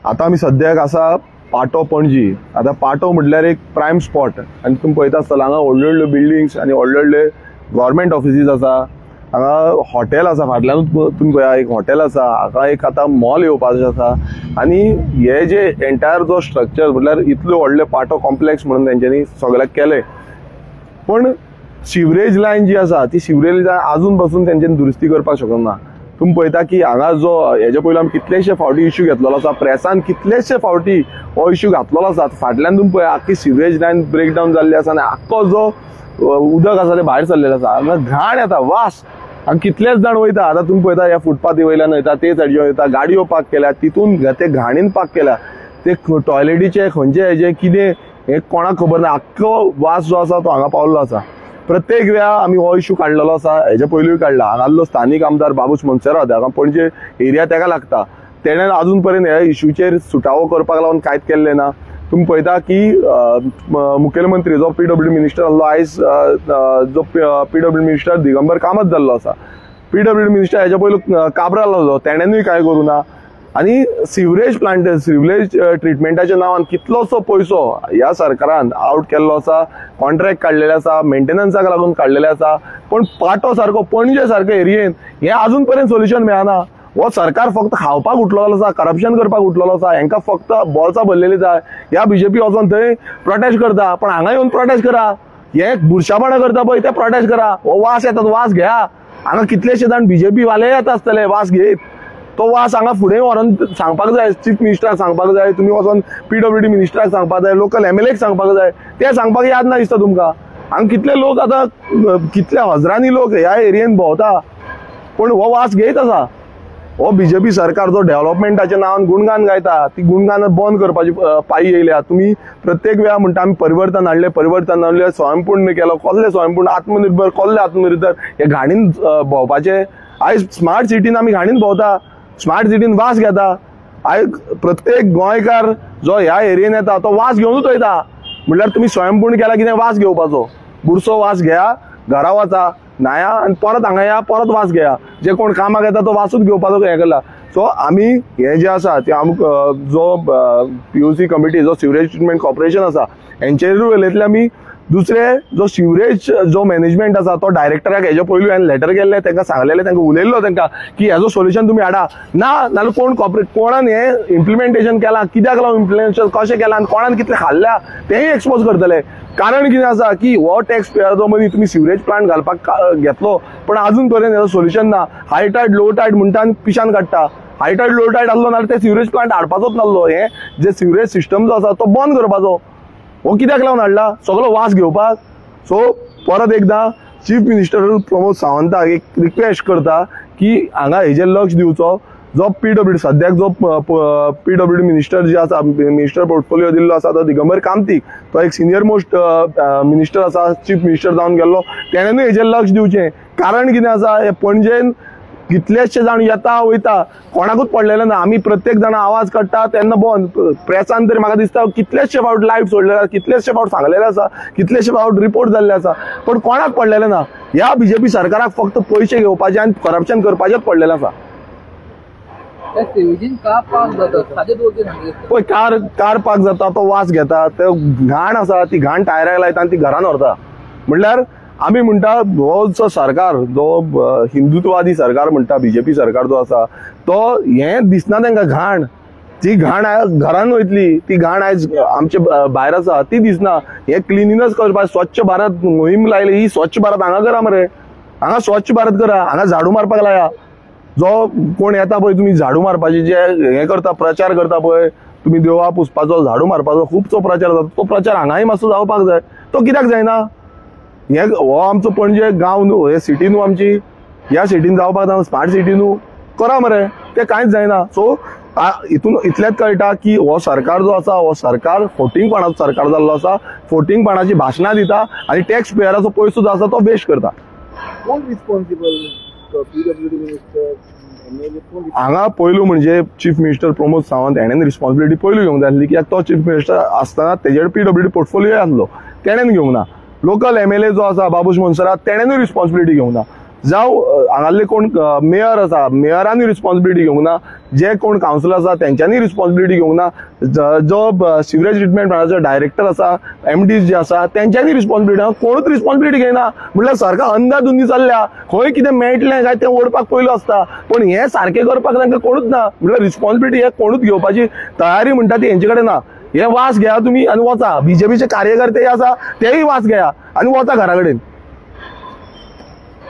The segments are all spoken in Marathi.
आता आम्ही सद्याक आसा पाटो पणजी. आता पाटो म्हटल्यार एक प्रायम स्पॉट आनी तुम्ही पळयता आसतला हांगा व्हडल्यो व्हडल्यो बिल्डिंग्स आनी व्हडले व्हडले गव्हर्मेंट ऑफिसीस आसा. हांगा हॉटेल आसा, फाटल्यानूच तुम्ही पळया एक हॉटेल आसा. हांगा एक आता मॉल येवपाचें आसा. आनी हे जे एंटायर जो स्ट्रक्चर म्हटल्यार इतल्यो व्हडले पाटो कॉम्प्लेक्स म्हणून तेंच्यांनी सगळ्याक केले. पण सिवरेज लायन जी आसा ती सिवरेज लायन अजून पासून तेंच्यांनी दुरुस्ती करपाक शकना. तुम्ही पळयता की हांगा जो हेजे पयलीं आमी कितलेशे फावटी इश्यू घेतलेलो आसा, प्रेसान कितलेशे फावटी हो इश्यू घातलेलो आसा. फाटल्यान तुम्ही पळया आख्खी सिवरेज लायन ब्रेकडावन जाल्ली आसा आनी आख्खो जो उदक आसा ते भायर सरलेलें आसा. हांगा घाण येता, वास. आनी कितलेच जाण वयता. आता तुम्ही पळयता ह्या फुटपाथी वयल्यान वयता, ते सायडीन वयता, गाडयो पार्क केल्या, तितून ते घाणीन पार्क केल्या. ते टॉयलेटीचे खंयचे हेजे कितें हे कोणाक खबर ना. आख्खो वास जो आसा तो हांगा पावल्लो आसा. प्रत्येक वेळा आमी हो इश्यू काडलेलो आसा, हेजे पयलींय काडला. हांगालो स्थानीक आमदार बाबूश मोन्सेरात, हांगा पणजे एरिया तेका लागता, तेणें अजून पर्यंत ह्या इश्यूचेर सुटावो करपाक लागून कांयच केल्लें ना. तुम्ही पळयता की मुखेलमंत्री जो PWD मिनिस्टर आसलो, आयज जो PWD मिनिस्टर दिगंबर कामत जाल्लो आसा. PWD मिनिस्टर हेजे पयलीं काब्राल आसलो, तेणेनूय कांय करूं ना. आनी सिवरेज प्लांट, सिवरेज ट्रिटमेंटाच्या नांवान कितलोसो पयसो ह्या सरकारान आउट केल्लो आसा, कॉन्ट्रॅक्ट काडलेले आसा, मेंटेनन्साक लागून काडलेले आसा. पण पाटो सारको, पणजे सारके एरियेन हे अजून पर्यंत सोल्युशन मेळना. हो सरकार फक्त खावपाक उठलेलो आसा, करप्शन करपाक उठलेलो आसा. हांकां फक्त बॉल्सां भरलेली जाय. ह्या BJP वचून थंय प्रोटेस्ट करता, पण हांगा येवन प्रोटेस्ट करा. हे बुरशापणां करता पळय ते प्रोटेस्ट करा. हो वास येता, वास घ्या. हांगा कितलेशे जाण BJP वाले येता आसतले वास घेत. तो वास हांगा फुडें व्हरून सांगपाक जाय, चीफ मिनिस्टराक सांगपाक जाय, तुमी वचून PWD मिनिस्टराक सांगपाक जाय, लोकल MLAक सांगपाक जाय. ते सांगपाक याद ना दिसता तुमकां. हांगा कितले लोक आतां, कितले हजारांनी लोक ह्या एरियेन भोंवता, पण हो वास घेयत आसा. हो BJP सरकार जो डेव्हलपमेंटाच्या नांवान गुणगान गायता, ती गुणगान बंद करपाची पायी येयल्या. तुम्ही प्रत्येक वेळा म्हणटा आमी परिवर्तन हाडले, स्वयंपूर्ण केलो. कसले स्वयंपूर्ण? आत्मनिर्भर, कसले आत्मनिर्भर? हे घाणीन भोंवपाचे. आयज स्मार्ट सिटीन आमी घाणीन भोंवता, स्मार्ट सिटीन वास घेता. आयज प्रत्येक गोंयकार जो ह्या एरियेन येता तो वास घेवनूच वयता. म्हटल्यार तुम्ही स्वयंपूर्ण केला कितें वास घेवपाचो? बुरसो वास घेया, घरा वचा, न्हाया आनी परत हांगा या, परत वास घेया. जे कोण कामाक येता तो वासूच घेवपाचो हें केला. सो आमी हे जे आसा ते जो POC कमिटी, जो सिवरेज ट्रिटमेंट कॉर्पोरेशन आसा, हेंचेरूय उलयतले आमी. दुसरे जो सिवरेज जो मॅनेजमेंट आसा तो डायरेक्टराक हेजे पयलीं हांवें लेटर केल्लें, तांकां सांगलेलें, तांकां उलयल्लो तांकां की हेजो सोल्युशन तुमी हाडा. ना नाल्यार कोण कोणान हें इम्प्लिमेंटेशन केलां, कित्याक लागून इम्प्लिमेंटेशन कशें केलां आनी कोणान कितलें खाल्ल्या तेंय एक्सपोज करतले. कारण कितें आसा की हो टॅक्स पेयराचो मदीं तुमी सिवरेज प्लांट घालपाक घेतलो, पण अजून पर्यंत हेजो सोल्युशन ना. हाय टायड लो टायड म्हणटा आनी पिशान काडटा. हाय टायड लो टायड आसलो नाल्यार ते सिवरेज प्लांट हाडपाचोच नासलो. हे जे सिवरेज सिस्टम जो आसा तो बंद करपाचो. हो कित्याक लागून हाडला? सगळो वास घेवपाक. सो परत एकदा चीफ मिनिस्टर प्रमोद सावंताक एक रिक्वेस्ट करता की हांगा हेजेर लक्ष दिवचो. जो PWD सद्याक जो PWD मिनिस्टर जे आसा, मिनिस्टर पोर्टफोलिओ दिल्लो आसा तो दिगंबर कामतीक, तो एक सिनियर मोस्ट मिनिस्टर आसा, चीफ मिनिस्टर जावन गेल्लो. तेणेनूय हेजेर लक्ष दिवचें. कारण कितें आसा, हे पणजेन कितलेशे जाण येता वयता, कोणाकूच पडलेलें ना. आमी प्रत्येक जाण आवाज काडटा तेन्ना बंद. प्रेसान तरी म्हाका दिसता कितलेशे फावट लायव्ह सोडलेले आसा, कितलेशे फावट सांगलेले आसा, कितलेशे फावट रिपोर्ट जाल्ले आसा, पण कोणाक पडलेलें ना. ह्या BJP सरकाराक फक्त पयशे घेवपाचे आनी करप्शन करपाचेच पडलेलें आसा. पळय कार पार्क जाता, तो वास घेता, तो घाण आसा, ती घाण टायराक लायता आनी ती घरान व्हरता. म्हटल्यार आमी म्हणटा हो जो सरकार, जो हिंदुत्ववादी सरकार म्हणटा BJP सरकार जो आसा, तो हें दिसना तांकां घाण. ती घाण घरान वयतली, ती घाण आयज आमचे भायर आसा ती दिसना. हे क्लिनिनस करपाक स्वच्छ भारत मोहीम लायली. ही स्वच्छ भारत हांगा करा मरे, हांगा स्वच्छ भारत करा, हांगा झाडू मारपाक लाया. जो कोण येता पळय तुमी झाडू मारपाचे जे हे करता, प्रचार करता पळय, तुमी देवळां पुसपाचो, झाडू मारपाचो खूबसो प्रचार जाता, तो प्रचार हांगाय मातसो जावपाक जाय. तो कित्याक जायना? हे हो आमचो पणजे गांव न्हू, हे सिटी न्हू आमची, ह्या सिटीन जावपाक जाय. स्मार्ट सिटी न्हू, करा मरे. ते कांयच जायना. सो हितून इतलेंच कळटा की हो सरकार जो आसा, हो सरकार फोटिंगपणाचो सरकार जाल्लो आसा. फोटिंगपणाची भाशणां दिता आनी टॅक्स पेयराचो पयसो जो आसा तो वेस्ट करता. कोण रिस्पॉन्सिबल? PWD मिनिस्टर, हांगा पयलू म्हणजे चीफ मिनिस्टर प्रमोद सावंत हेणेन रिस्पॉन्सिबिलिटी पयलू घेवंक जाय आसली, कित्याक तो चीफ मिनिस्टर आसतना तेजेर PWD पोर्टफोलिओ आसलो, तेणेन घेवंक ना. लोकल MLA जो आसा बाबूश मोन्सेरात, तेणेनूय रिस्पॉन्सिबिलिटी घेवंक ना. जावं हांगाले कोण मेयर आसा मेयरांनी रिस्पॉन्सिबिलिटी घेवंक ना, जे कोण कावन्सिलर आसा तेंच्यांनी रिस्पॉन्सिबिलिटी घेवंक ना, जो सिवरेज ट्रिटमेंट प्लांटाचो डायरेक्टर आसा MDs जे आसा तेंच्यांनी रिस्पॉन्सिबिलिटी, कोणूच रिस्पॉन्सिबिलिटी घेयना. म्हणल्यार सरकार अंदाधुंदी चल्ल्या, खंय कितें मेळटलें काय तें ओडपाक पयलो आसता, पण हें सारकें करपाक तांकां कोणूच ना. म्हणल्यार रिस्पॉन्सिबिलिटी हे कोणूच घेवपाची तयारी म्हणटा ती हेंचे कडेन ना. हे वास घेया तुम्ही आनी वचा, BJPचे कार्यकर्ते आसा तेय वास घेया आनी वचा घरा कडेन.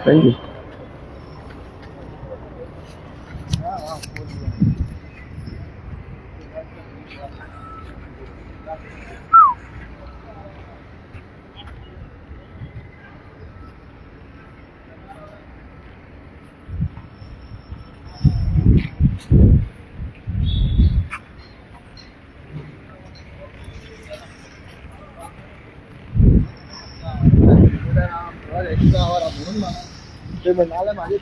थँक्यू. एक्स्ट्रा आवर म्हणून मला ते म्हणाले माझे